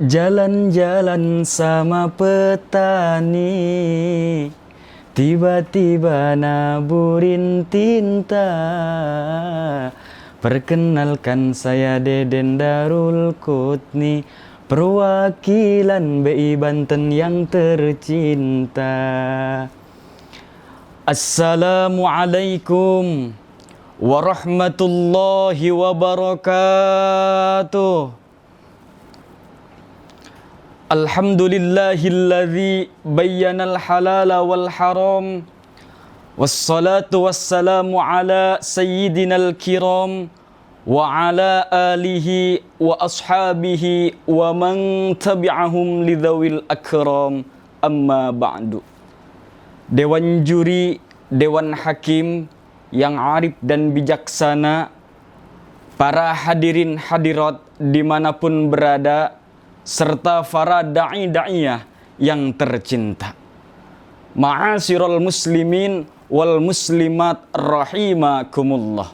Jalan-jalan sama petani, tiba-tiba naburin tinta. Perkenalkan saya Deden Darul Qutni, perwakilan BI Banten yang tercinta. Assalamualaikum warahmatullahi wabarakatuh. Alhamdulillahilladzi bayyanal halala wal haram, wassalatu wassalamu ala sayyidinal kiram wa ala alihi wa ashabihi wa man tabi'ahum lidzawil akram, amma ba'du. Dewan juri, dewan hakim yang arif dan bijaksana, para hadirin hadirat dimanapun berada, serta para da'i-da'iyah yang tercinta. Ma'asyiral muslimin wal muslimat rahimakumullah.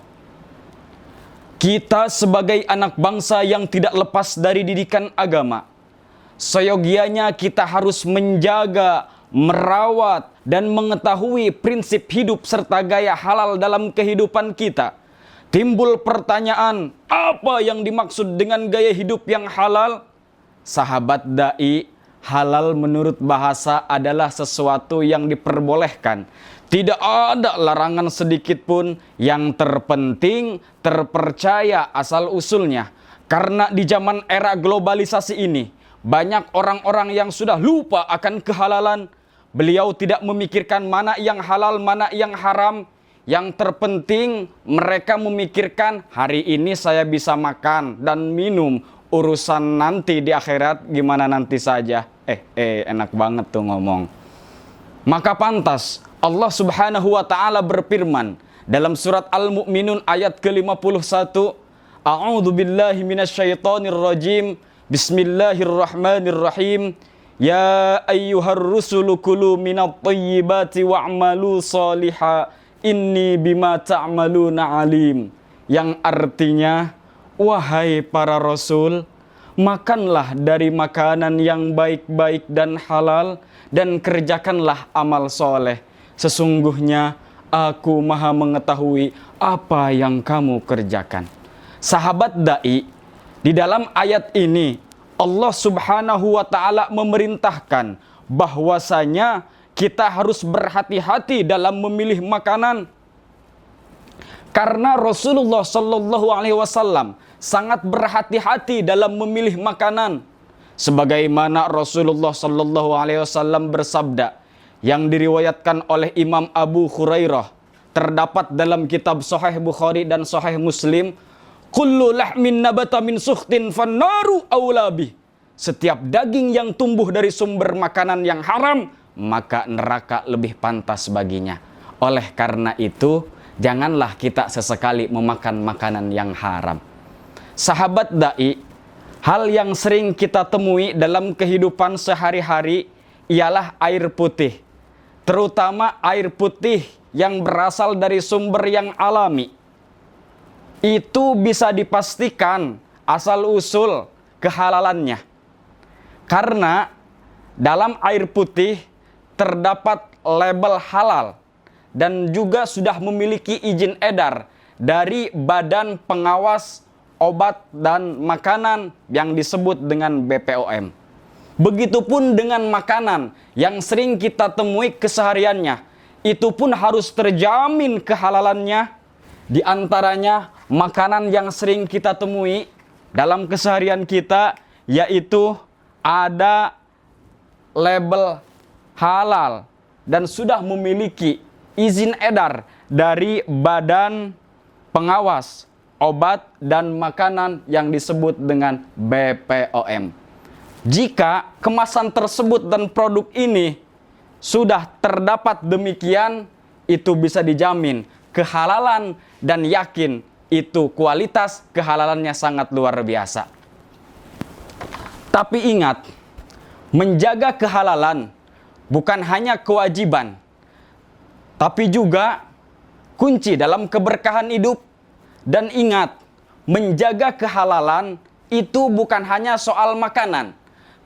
Kita sebagai anak bangsa yang tidak lepas dari didikan agama, seyogianya kita harus menjaga, merawat, dan mengetahui prinsip hidup serta gaya halal dalam kehidupan kita. Timbul pertanyaan, apa yang dimaksud dengan gaya hidup yang halal? Sahabat da'i, halal menurut bahasa adalah sesuatu yang diperbolehkan. Tidak ada larangan sedikit pun, yang terpenting terpercaya asal usulnya. Karena di zaman era globalisasi ini, banyak orang-orang yang sudah lupa akan kehalalan. Beliau tidak memikirkan mana yang halal, mana yang haram. Yang terpenting mereka memikirkan, hari ini saya bisa makan dan minum, urusan nanti di akhirat gimana nanti saja. Enak banget tuh ngomong. Maka pantas Allah Subhanahu wa taala berfirman dalam surat Al-Mu'minun ayat ke-51, A'udzu billahi minasyaitonir rajim. Bismillahirrahmanirrahim. Ya ayyuhar rusulu kulu minat thayyibati wa'malu shaliha inni bima ta'maluna alim. Yang artinya, wahai para rasul, makanlah dari makanan yang baik-baik dan halal, dan kerjakanlah amal soleh. Sesungguhnya aku maha mengetahui apa yang kamu kerjakan. Sahabat da'i, di dalam ayat ini Allah Subhanahu wa ta'ala memerintahkan bahwasanya kita harus berhati-hati dalam memilih makanan. Karena Rasulullah Sallallahu Alaihi Wasallam sangat berhati-hati dalam memilih makanan. Sebagaimana Rasulullah Sallallahu Alaihi Wasallam bersabda, yang diriwayatkan oleh Imam Abu Hurairah, terdapat dalam kitab Sahih Bukhari dan Sahih Muslim, kullu lahmin nabata min sukhtin fannaru awlabi. Setiap daging yang tumbuh dari sumber makanan yang haram, maka neraka lebih pantas baginya. Oleh karena itu, janganlah kita sesekali memakan makanan yang haram. Sahabat da'i, hal yang sering kita temui dalam kehidupan sehari-hari ialah air putih. Terutama air putih yang berasal dari sumber yang alami. Itu bisa dipastikan asal-usul kehalalannya. Karena dalam air putih terdapat label halal dan juga sudah memiliki izin edar dari Badan Pengawas Obat dan Makanan yang disebut dengan BPOM. Begitupun dengan makanan yang sering kita temui kesehariannya, itu pun harus terjamin kehalalannya. Di antaranya makanan yang sering kita temui dalam keseharian kita, yaitu ada label halal dan sudah memiliki izin edar dari Badan Pengawas Obat dan Makanan yang disebut dengan BPOM. Jika kemasan tersebut dan produk ini sudah terdapat demikian, itu bisa dijamin kehalalan dan yakin itu kualitas kehalalannya sangat luar biasa. Tapi ingat, menjaga kehalalan bukan hanya kewajiban, tapi juga kunci dalam keberkahan hidup. Dan ingat, menjaga kehalalan itu bukan hanya soal makanan,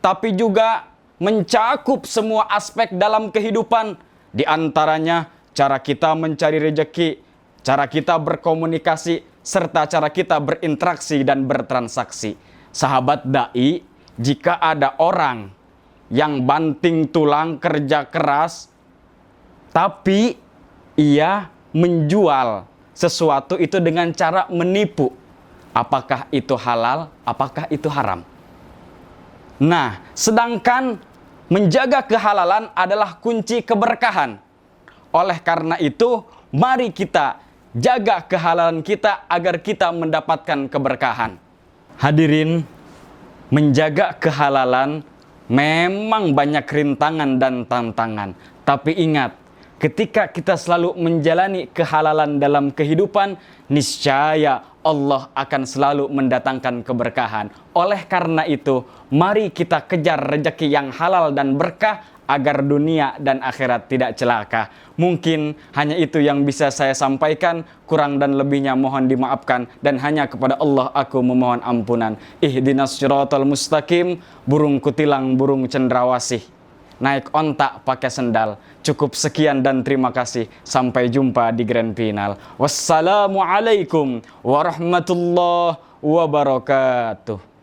tapi juga mencakup semua aspek dalam kehidupan. Di antaranya cara kita mencari rejeki, cara kita berkomunikasi, serta cara kita berinteraksi dan bertransaksi. Sahabat dai, jika ada orang yang banting tulang kerja keras, tapi ia menjual sesuatu itu dengan cara menipu, apakah itu halal, apakah itu haram? Nah, sedangkan menjaga kehalalan adalah kunci keberkahan. Oleh karena itu, mari kita jaga kehalalan kita agar kita mendapatkan keberkahan. Hadirin, menjaga kehalalan memang banyak rintangan dan tantangan. Tapi ingat, ketika kita selalu menjalani kehalalan dalam kehidupan, niscaya Allah akan selalu mendatangkan keberkahan. Oleh karena itu, mari kita kejar rezeki yang halal dan berkah agar dunia dan akhirat tidak celaka. Mungkin hanya itu yang bisa saya sampaikan, kurang dan lebihnya mohon dimaafkan, dan hanya kepada Allah aku memohon ampunan. Ihdinas siratal mustaqim, burung kutilang, burung cendrawasih. Naik ontak pakai sendal. Cukup sekian dan terima kasih. Sampai jumpa di grand final. Wassalamualaikum warahmatullahi wabarakatuh.